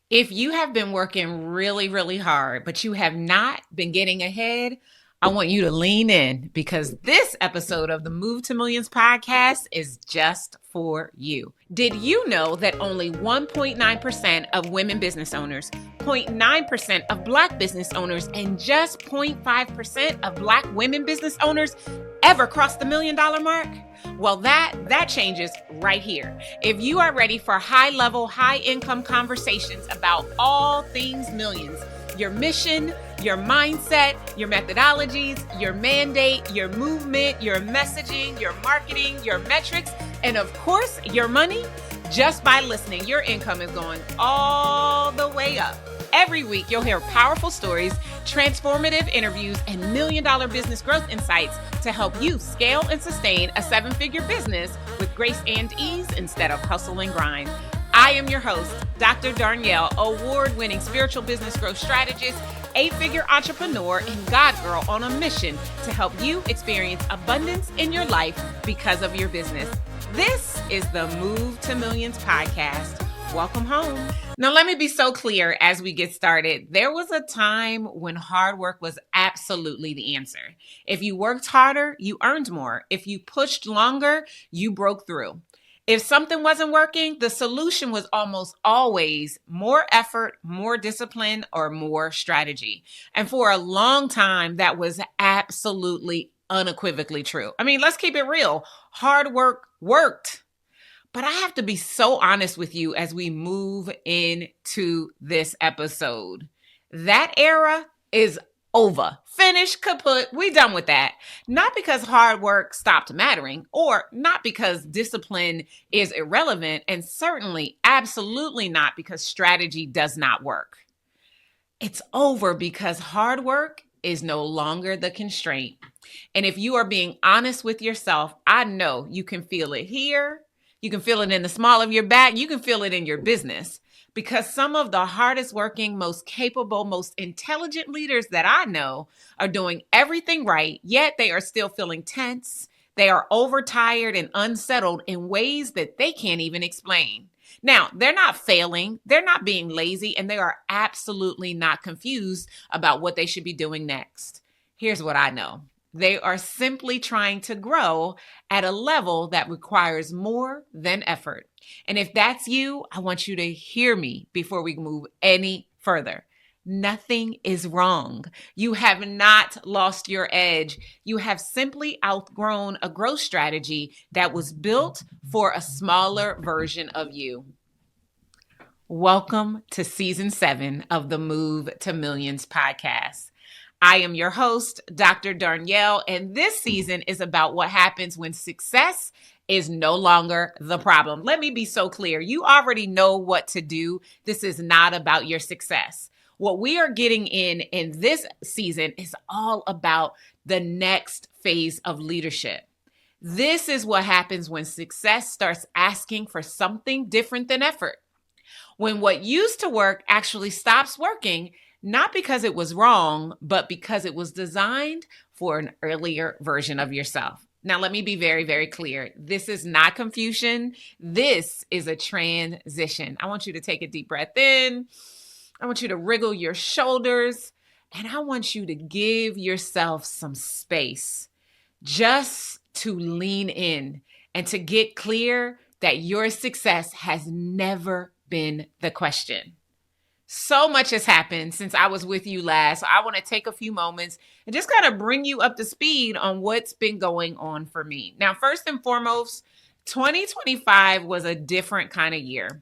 If you have been working really, really hard, but you have not been getting ahead, I want you to lean in because this episode of the Move to Millions podcast is just for you. Did you know that only 1.9% of women business owners, 0.9% of Black business owners, and just 0.5% of Black women business owners ever cross the $1 million mark? Well, that changes right here. If you are ready for high-level, high-income conversations about all things millions, your mission, your mindset, your methodologies, your mandate, your movement, your messaging, your marketing, your metrics, and of course, your money, just by listening, your income is going all the way up. Every week, you'll hear powerful stories, transformative interviews, and $1 million business growth insights to help you scale and sustain a 7-figure business with grace and ease instead of hustle and grind. I am your host, Dr. Darnyelle, award-winning spiritual business growth strategist, 8-figure entrepreneur, and God girl on a mission to help you experience abundance in your life because of your business. This is the Move to Millions podcast. Welcome home. Now, let me be so clear as we get started. There was a time when hard work was absolutely the answer. If you worked harder, you earned more. If you pushed longer, you broke through. If something wasn't working, the solution was almost always more effort, more discipline, or more strategy. And for a long time, that was absolutely unequivocally true. I mean, let's keep it real. Hard work worked. But I have to be so honest with you as we move into this episode. That era is over. Finished, kaput. We done with that. Not because hard work stopped mattering, or not because discipline is irrelevant, and certainly, absolutely not because strategy does not work. It's over because hard work is no longer the constraint. And if you are being honest with yourself, I know you can feel it here. You can feel it in the small of your back. You can feel it in your business because some of the hardest working, most capable, most intelligent leaders that I know are doing everything right, yet they are still feeling tense. They are overtired and unsettled in ways that they can't even explain. Now, they're not failing. They're not being lazy, and they are absolutely not confused about what they should be doing next. Here's what I know. They are simply trying to grow at a level that requires more than effort. And if that's you, I want you to hear me before we move any further. Nothing is wrong. You have not lost your edge. You have simply outgrown a growth strategy that was built for a smaller version of you. Welcome to season 7 of the Move to Millions podcast. I am your host, Dr. Darnyelle, and this season is about what happens when success is no longer the problem. Let me be so clear. You already know what to do. This is not about your success. What we are getting in this season is all about the next phase of leadership. This is what happens when success starts asking for something different than effort. When what used to work actually stops working, not because it was wrong, but because it was designed for an earlier version of yourself. Now, let me be very, very clear. This is not confusion. This is a transition. I want you to take a deep breath in. I want you to wriggle your shoulders, and I want you to give yourself some space just to lean in and to get clear that your success has never been the question. So much has happened since I was with you last. So I want to take a few moments and just kind of bring you up to speed on what's been going on for me. Now, first and foremost, 2025 was a different kind of year.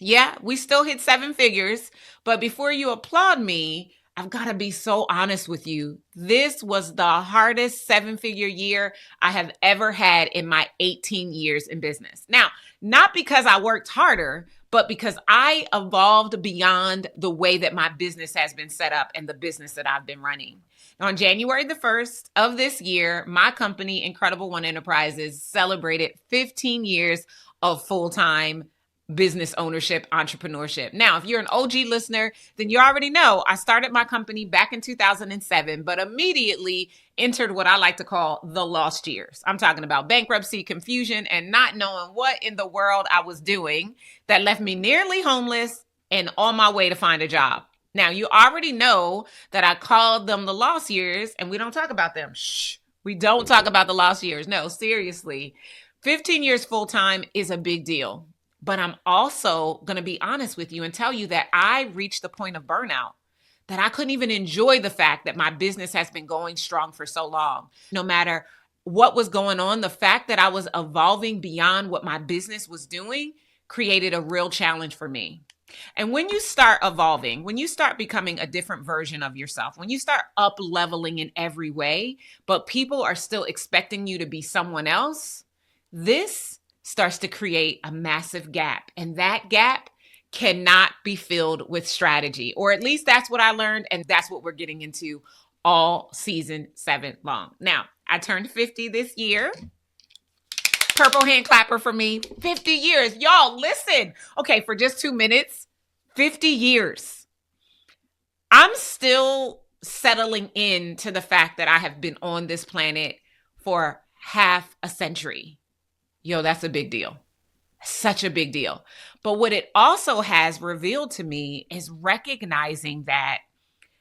Yeah, we still hit 7 figures, but before you applaud me, I've got to be so honest with you. This was the hardest 7-figure year I have ever had in my 18 years in business. Now, not because I worked harder, but because I evolved beyond the way that my business has been set up and the business that I've been running. Now, on January the 1st of this year, my company, Incredible One Enterprises, celebrated 15 years of full-time business ownership, entrepreneurship. Now, if you're an OG listener, then you already know I started my company back in 2007, but immediately entered what I like to call the lost years. I'm talking about bankruptcy, confusion, and not knowing what in the world I was doing that left me nearly homeless and on my way to find a job. Now, you already know that I called them the lost years, and we don't talk about them. Shh. We don't talk about the lost years. No, seriously. 15 years full time is a big deal. But I'm also going to be honest with you and tell you that I reached the point of burnout, that I couldn't even enjoy the fact that my business has been going strong for so long. No matter what was going on, the fact that I was evolving beyond what my business was doing created a real challenge for me. And when you start evolving, when you start becoming a different version of yourself, when you start up leveling in every way, but people are still expecting you to be someone else, this starts to create a massive gap. And that gap cannot be filled with strategy, or at least that's what I learned. And that's what we're getting into all season 7 long. Now, I turned 50 this year. Purple hand clapper for me. 50 years. Y'all, listen. Okay, for just 2 minutes, 50 years. I'm still settling into the fact that I have been on this planet for half a century. Yo, that's a big deal. Such a big deal. But what it also has revealed to me is recognizing that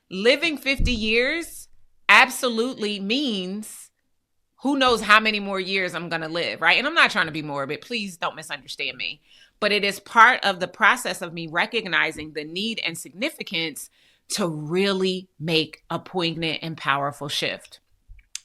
living 50 years absolutely means who knows how many more years I'm going to live, right? And I'm not trying to be morbid. Please don't misunderstand me. But it is part of the process of me recognizing the need and significance to really make a poignant and powerful shift.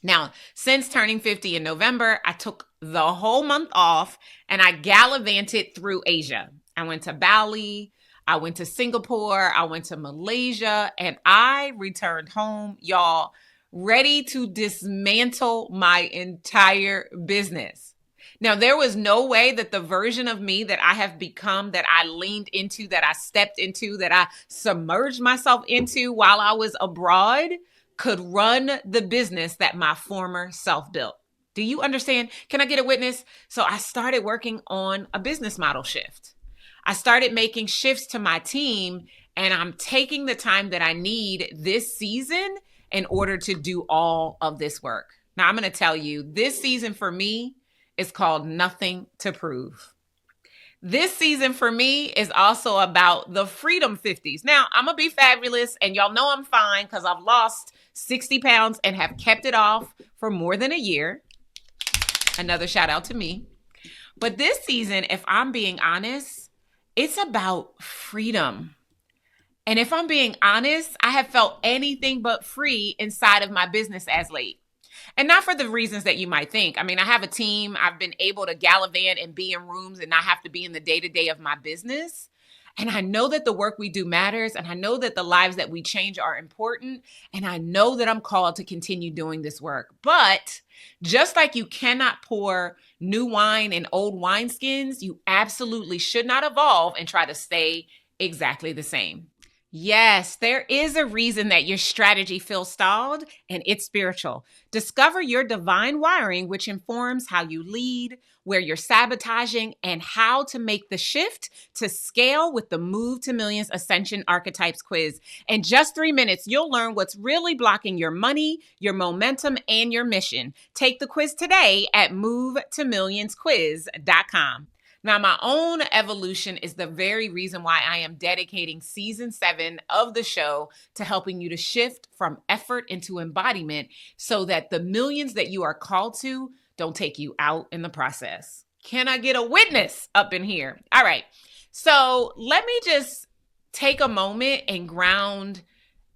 Now, since turning 50 in November, I took the whole month off and I gallivanted through Asia. I went to Bali, I went to Singapore, I went to Malaysia, and I returned home, y'all, ready to dismantle my entire business. Now, there was no way that the version of me that I have become, that I leaned into, that I stepped into, that I submerged myself into while I was abroad could run the business that my former self built. Do you understand? Can I get a witness? So I started working on a business model shift. I started making shifts to my team, and I'm taking the time that I need this season in order to do all of this work. Now, I'm going to tell you, this season for me is called Nothing to Prove. This season for me is also about the Freedom 50s. Now, I'm going to be fabulous, and y'all know I'm fine because I've lost 60 pounds and have kept it off for more than a year. Another shout out to me. But this season, if I'm being honest, it's about freedom. And if I'm being honest, I have felt anything but free inside of my business as late. And not for the reasons that you might think. I mean, I have a team. I've been able to gallivant and be in rooms and not have to be in the day-to-day of my business. And I know that the work we do matters. And I know that the lives that we change are important. And I know that I'm called to continue doing this work. But just like you cannot pour new wine in old wineskins, you absolutely should not evolve and try to stay exactly the same. Yes, there is a reason that your strategy feels stalled, and it's spiritual. Discover your divine wiring, which informs how you lead, where you're sabotaging, and how to make the shift to scale with the Move to Millions Ascension Archetypes quiz. In just 3 minutes, you'll learn what's really blocking your money, your momentum, and your mission. Take the quiz today at movetomillionsquiz.com. Now, my own evolution is the very reason why I am dedicating season 7 of the show to helping you to shift from effort into embodiment so that the millions that you are called to don't take you out in the process. Can I get a witness up in here? All right. So let me just take a moment and ground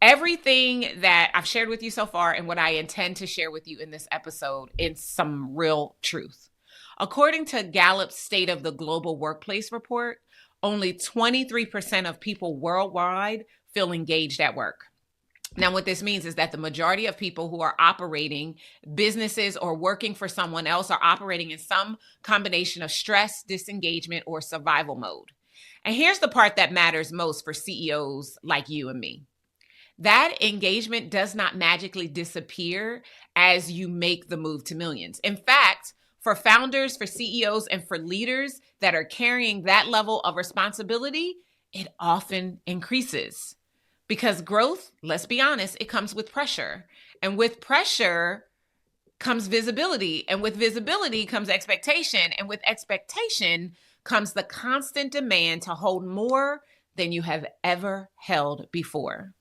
everything that I've shared with you so far and what I intend to share with you in this episode in some real truth. According to Gallup's State of the Global Workplace report, only 23% of people worldwide feel engaged at work. Now, what this means is that the majority of people who are operating businesses or working for someone else are operating in some combination of stress, disengagement, or survival mode. And here's the part that matters most for CEOs like you and me. That engagement does not magically disappear as you make the move to millions. In fact, for founders, for CEOs, and for leaders that are carrying that level of responsibility, it often increases. Because growth, let's be honest, it comes with pressure. And with pressure comes visibility. And with visibility comes expectation. And with expectation comes the constant demand to hold more than you have ever held before.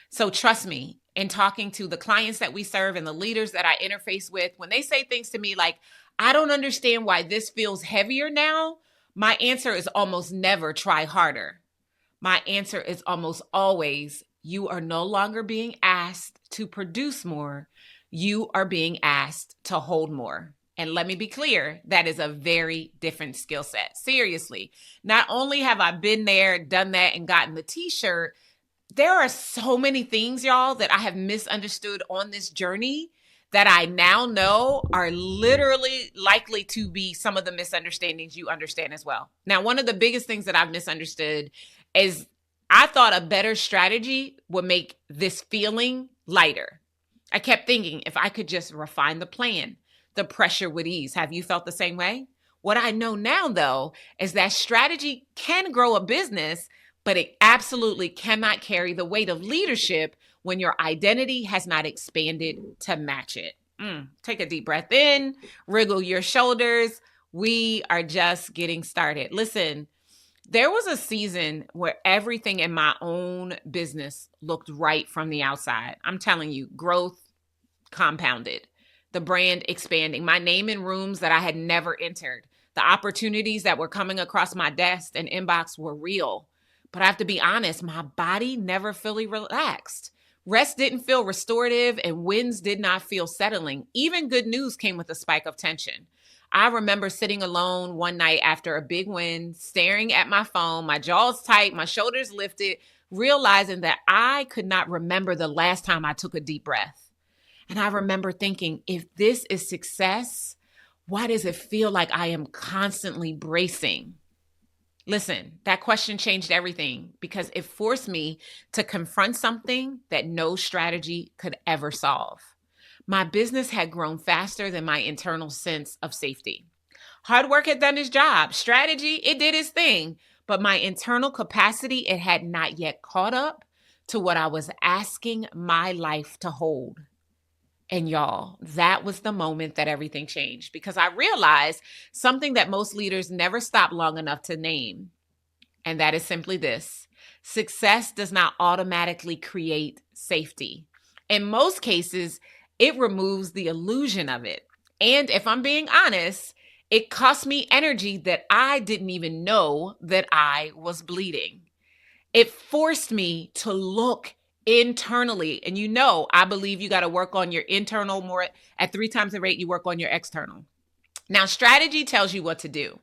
So trust me, in talking to the clients that we serve and the leaders that I interface with, when they say things to me like, I don't understand why this feels heavier now, my answer is almost never try harder. My answer is almost always, you are no longer being asked to produce more. You are being asked to hold more. And let me be clear, that is a very different skill set. Seriously, not only have I been there, done that, and gotten the t-shirt, there are so many things, y'all, that I have misunderstood on this journey that I now know are literally likely to be some of the misunderstandings you understand as well. Now, one of the biggest things that I've misunderstood is I thought a better strategy would make this feeling lighter. I kept thinking if I could just refine the plan, the pressure would ease. Have you felt the same way? What I know now, though, is that strategy can grow a business, but it absolutely cannot carry the weight of leadership when your identity has not expanded to match it. Take a deep breath in, wriggle your shoulders. We are just getting started. Listen, there was a season where everything in my own business looked right from the outside. I'm telling you, growth compounded, the brand expanding, my name in rooms that I had never entered. The opportunities that were coming across my desk and inbox were real. But I have to be honest, my body never fully relaxed. Rest didn't feel restorative and wins did not feel settling. Even good news came with a spike of tension. I remember sitting alone one night after a big win, staring at my phone, my jaws tight, my shoulders lifted, realizing that I could not remember the last time I took a deep breath. And I remember thinking, if this is success, why does it feel like I am constantly bracing? Listen, that question changed everything because it forced me to confront something that no strategy could ever solve. My business had grown faster than my internal sense of safety. Hard work had done its job. Strategy, it did its thing. But my internal capacity, it had not yet caught up to what I was asking my life to hold. And y'all, that was the moment that everything changed because I realized something that most leaders never stop long enough to name. And that is simply this: success does not automatically create safety. In most cases, it removes the illusion of it. And if I'm being honest, it cost me energy that I didn't even know that I was bleeding. It forced me to look internally. And I believe you got to work on your internal more at 3 times the rate you work on your external. Now, strategy tells you what to do,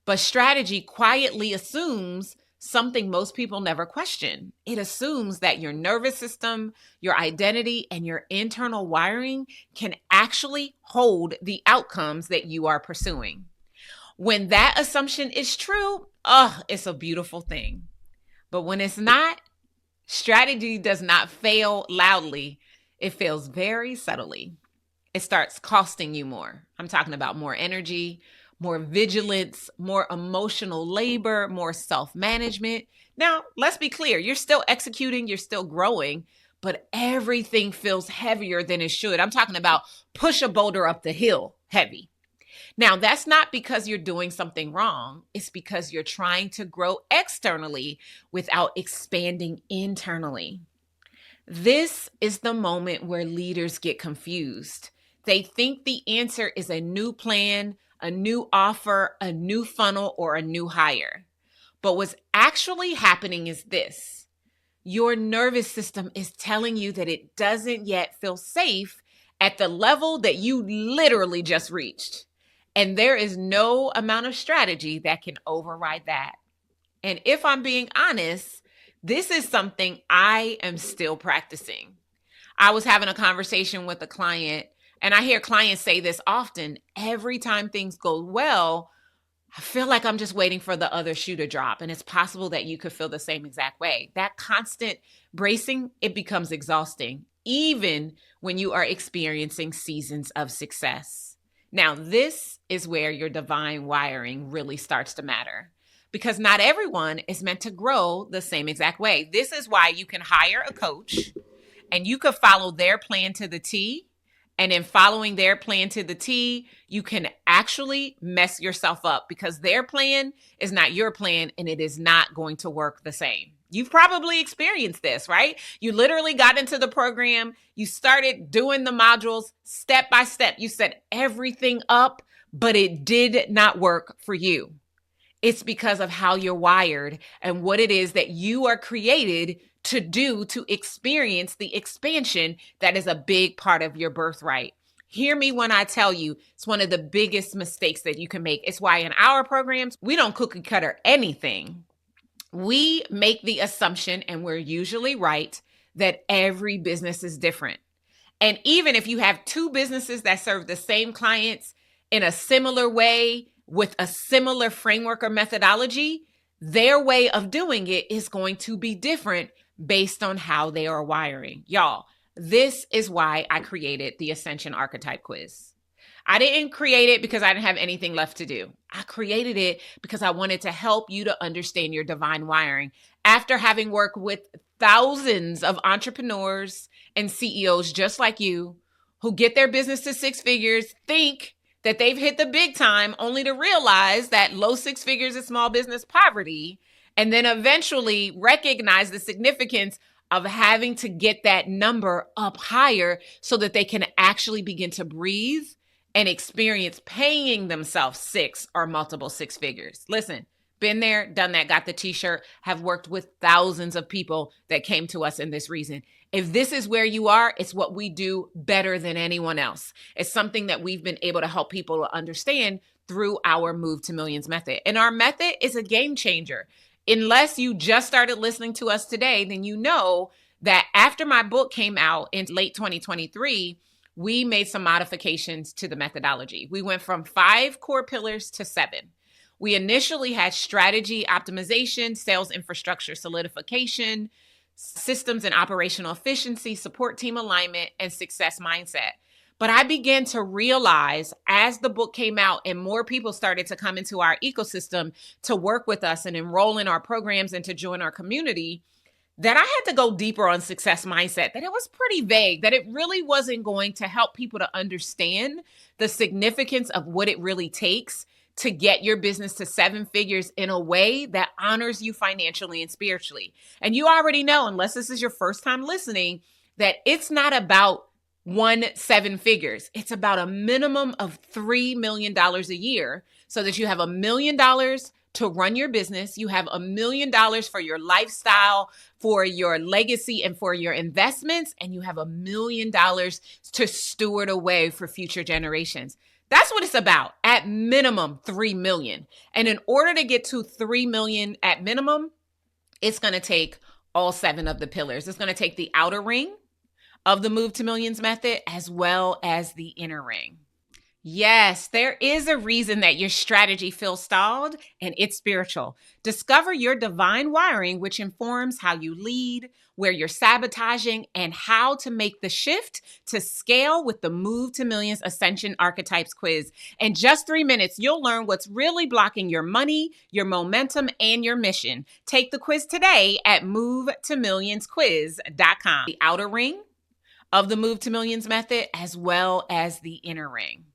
but strategy quietly assumes something most people never question. It assumes that your nervous system, your identity, and your internal wiring can actually hold the outcomes that you are pursuing. When that assumption is true, it's a beautiful thing. But when it's not, strategy does not fail loudly. It fails very subtly. It starts costing you more. I'm talking about more energy, more vigilance, more emotional labor, more self-management. Now, let's be clear. You're still executing, you're still growing, but everything feels heavier than it should. I'm talking about push a boulder up the hill heavy. Now, that's not because you're doing something wrong. It's because you're trying to grow externally without expanding internally. This is the moment where leaders get confused. They think the answer is a new plan, a new offer, a new funnel, or a new hire. But what's actually happening is this: your nervous system is telling you that it doesn't yet feel safe at the level that you literally just reached. And there is no amount of strategy that can override that. And if I'm being honest, this is something I am still practicing. I was having a conversation with a client, and I hear clients say this often. Every time things go well, I feel like I'm just waiting for the other shoe to drop. And it's possible that you could feel the same exact way. That constant bracing, it becomes exhausting, even when you are experiencing seasons of success. Now, this is where your divine wiring really starts to matter, because not everyone is meant to grow the same exact way. This is why you can hire a coach and you could follow their plan to the T, And in following their plan to the T, you can actually mess yourself up because their plan is not your plan and it is not going to work the same. You've probably experienced this, right? You literally got into the program, you started doing the modules step by step. You set everything up, but it did not work for you. It's because of how you're wired and what it is that you are created to do to experience the expansion that is a big part of your birthright. Hear me when I tell you, it's one of the biggest mistakes that you can make. It's why in our programs, we don't cookie cutter anything. We make the assumption, and we're usually right, that every business is different. And even if you have two businesses that serve the same clients in a similar way, with a similar framework or methodology, their way of doing it is going to be different based on how they are wiring. Y'all, this is why I created the Ascension Archetype Quiz. I didn't create it because I didn't have anything left to do. I created it because I wanted to help you to understand your divine wiring. After having worked with thousands of entrepreneurs and CEOs just like you, who get their business to six figures, think that they've hit the big time, only to realize that low six figures is small business poverty, and then eventually recognize the significance of having to get that number up higher so that they can actually begin to breathe and experience paying themselves six or multiple six figures. Listen, been there, done that, got the t-shirt, have worked with thousands of people that came to us in this reason. If this is where you are, it's what we do better than anyone else. It's something that we've been able to help people to understand through our Move to Millions method. And our method is a game changer. Unless you just started listening to us today, then you know that after my book came out in late 2023, we made some modifications to the methodology. We went from 5 core pillars to 7. We initially had strategy optimization, sales infrastructure solidification, systems and operational efficiency, support team alignment, and success mindset. But I began to realize as the book came out and more people started to come into our ecosystem to work with us and enroll in our programs and to join our community, that I had to go deeper on success mindset, that it was pretty vague, that it really wasn't going to help people to understand the significance of what it really takes to get your business to 7 figures in a way that honors you financially and spiritually. And you already know, unless this is your first time listening, that it's not about 7 figures. It's about a minimum of $3 million a year so that you have $1 million to run your business. You have $1 million for your lifestyle, for your legacy, and for your investments. And you have $1 million to steward away for future generations. That's what it's about. At minimum, 3 million. And in order to get to 3 million at minimum, it's going to take all 7 of the pillars. It's going to take the outer ring of the Move to Millions method as well as the inner ring. Yes, there is a reason that your strategy feels stalled, and it's spiritual. Discover your divine wiring, which informs how you lead, where you're sabotaging, and how to make the shift to scale with the Move to Millions Ascension Archetypes quiz. In just 3 minutes, you'll learn what's really blocking your money, your momentum, and your mission. Take the quiz today at movetomillionsquiz.com. The outer ring of the Move to Millions method, as well as the inner ring.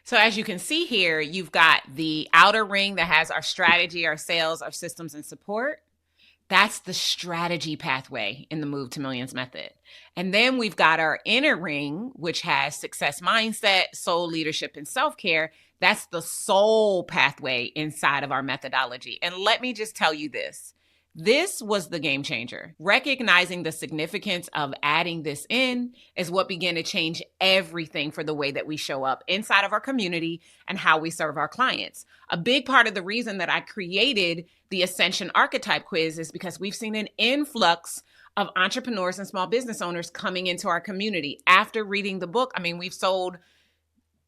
So as you can see here, you've got the outer ring that has our strategy, our sales, our systems, and support. That's the strategy pathway in the Move to Millions method. And then we've got our inner ring, which has success mindset, soul leadership, and self-care. That's the soul pathway inside of our methodology. And let me just tell you this. This was the game changer. Recognizing the significance of adding this in is what began to change everything for the way that we show up inside of our community and how we serve our clients. A big part of the reason that I created the Ascension Archetype Quiz is because we've seen an influx of entrepreneurs and small business owners coming into our community. After reading the book, we've sold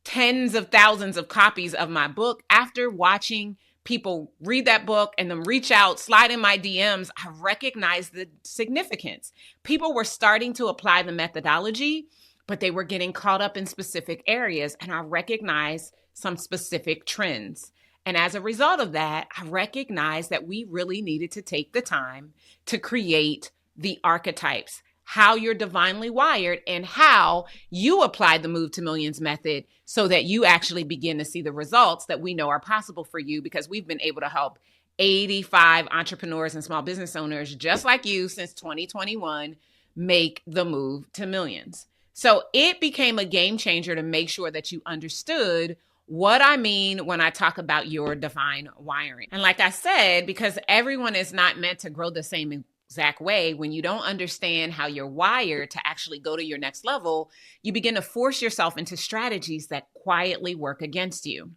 tens of thousands of copies of my book. After watching people read that book and then reach out, slide in my DMs, I recognized the significance. People were starting to apply the methodology, but they were getting caught up in specific areas. And I recognized some specific trends. And as a result of that, I recognized that we really needed to take the time to create the archetypes. how you're divinely wired and how you apply the Move to Millions method so that you actually begin to see the results that we know are possible for you, because we've been able to help 85 entrepreneurs and small business owners just like you since 2021 make the move to millions. So it became a game changer to make sure that you understood what I mean when I talk about your divine wiring. And like I said, because everyone is not meant to grow the same exact way, when you don't understand how you're wired to actually go to your next level, you begin to force yourself into strategies that quietly work against you.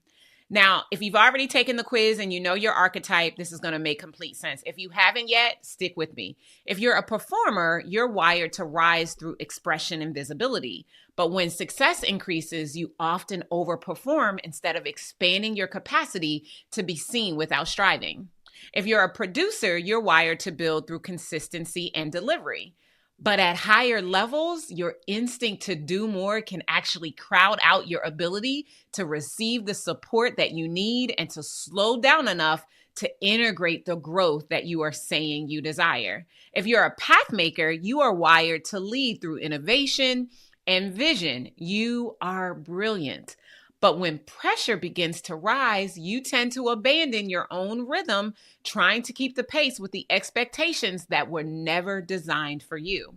Now, if you've already taken the quiz and you know your archetype, this is going to make complete sense. If you haven't yet, stick with me. If you're a performer, you're wired to rise through expression and visibility. But when success increases, you often overperform instead of expanding your capacity to be seen without striving. If you're a producer, you're wired to build through consistency and delivery. But at higher levels, your instinct to do more can actually crowd out your ability to receive the support that you need and to slow down enough to integrate the growth that you are saying you desire. If you're a path maker, you are wired to lead through innovation and vision. You are brilliant. But when pressure begins to rise, you tend to abandon your own rhythm, trying to keep the pace with the expectations that were never designed for you.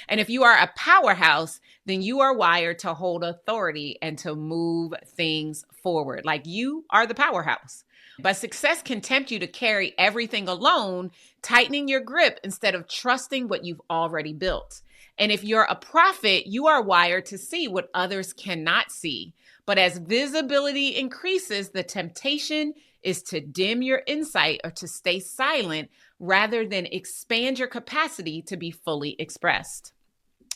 And if you are a powerhouse, then you are wired to hold authority and to move things forward. Like you are the powerhouse. But success can tempt you to carry everything alone, tightening your grip instead of trusting what you've already built. And if you're a prophet, you are wired to see what others cannot see. But as visibility increases, the temptation is to dim your insight or to stay silent rather than expand your capacity to be fully expressed.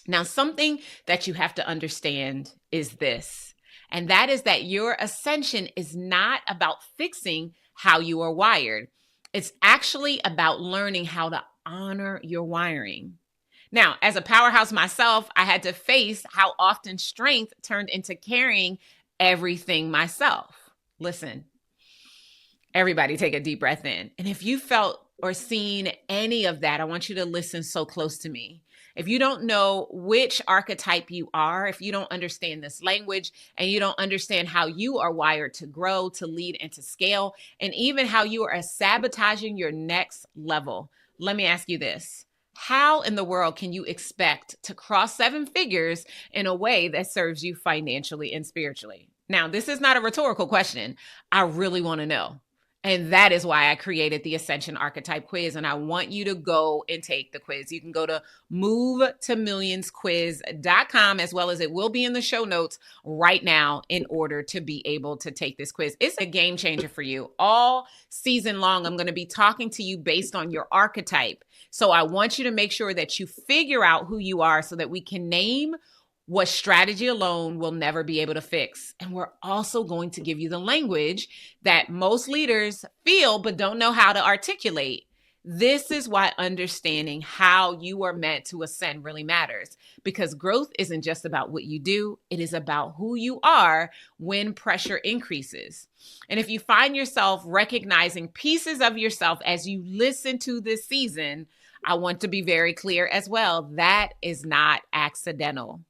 Now, something that you have to understand is this, and that is that your ascension is not about fixing how you are wired. It's actually about learning how to honor your wiring. Now, as a powerhouse myself, I had to face how often strength turned into carrying everything myself. Listen, everybody take a deep breath in. And if you felt or seen any of that, I want you to listen so close to me. If you don't know which archetype you are, if you don't understand this language and you don't understand how you are wired to grow, to lead, and to scale, and even how you are sabotaging your next level, let me ask you this. How in the world can you expect to cross 7 figures in a way that serves you financially and spiritually? Now, this is not a rhetorical question. I really want to know. And that is why I created the Ascension Archetype Quiz. And I want you to go and take the quiz. You can go to movetomillionsquiz.com, as well as it will be in the show notes right now, in order to be able to take this quiz. It's a game changer for you. All season long, I'm going to be talking to you based on your archetype. So I want you to make sure that you figure out who you are so that we can name what strategy alone will never be able to fix. And we're also going to give you the language that most leaders feel but don't know how to articulate. This is why understanding how you are meant to ascend really matters, because growth isn't just about what you do. It is about who you are when pressure increases. And if you find yourself recognizing pieces of yourself as you listen to this season, I want to be very clear as well. That is not accidental.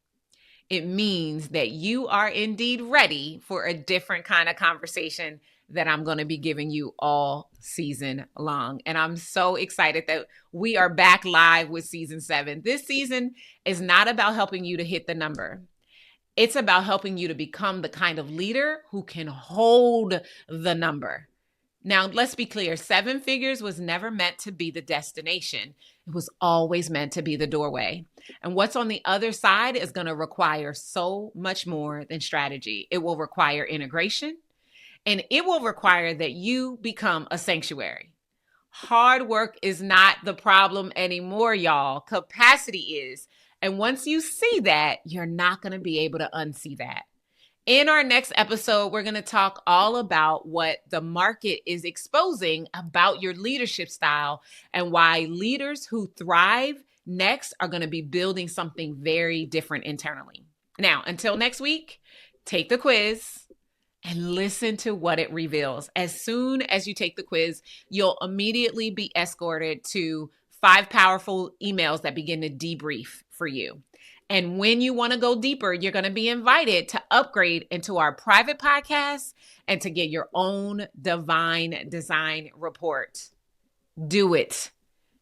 It means that you are indeed ready for a different kind of conversation that I'm going to be giving you all season long. And I'm so excited that we are back live with season 7. This season is not about helping you to hit the number. It's about helping you to become the kind of leader who can hold the number. Now, let's be clear. 7 figures was never meant to be the destination. It was always meant to be the doorway. And what's on the other side is going to require so much more than strategy. It will require integration, and it will require that you become a sanctuary. Hard work is not the problem anymore, y'all. Capacity is. And once you see that, you're not going to be able to unsee that. In our next episode, we're going to talk all about what the market is exposing about your leadership style and why leaders who thrive next are going to be building something very different internally. Now, until next week, take the quiz and listen to what it reveals. As soon as you take the quiz, you'll immediately be escorted to 5 powerful emails that begin to debrief for you. And when you want to go deeper, you're going to be invited to upgrade into our private podcast and to get your own divine design report. Do it.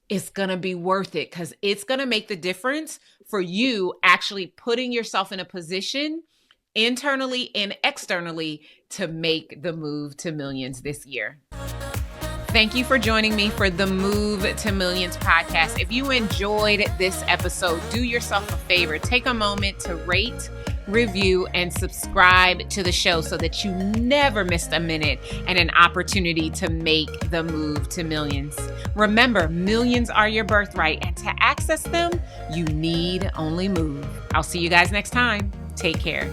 It's going to be worth it because it's going to make the difference for you actually putting yourself in a position internally and externally to make the move to millions this year. Thank you for joining me for the Move to Millions podcast. If you enjoyed this episode, do yourself a favor. Take a moment to rate, review, and subscribe to the show so that you never missed a minute and an opportunity to make the move to millions. Remember, millions are your birthright, and to access them, you need only move. I'll see you guys next time. Take care.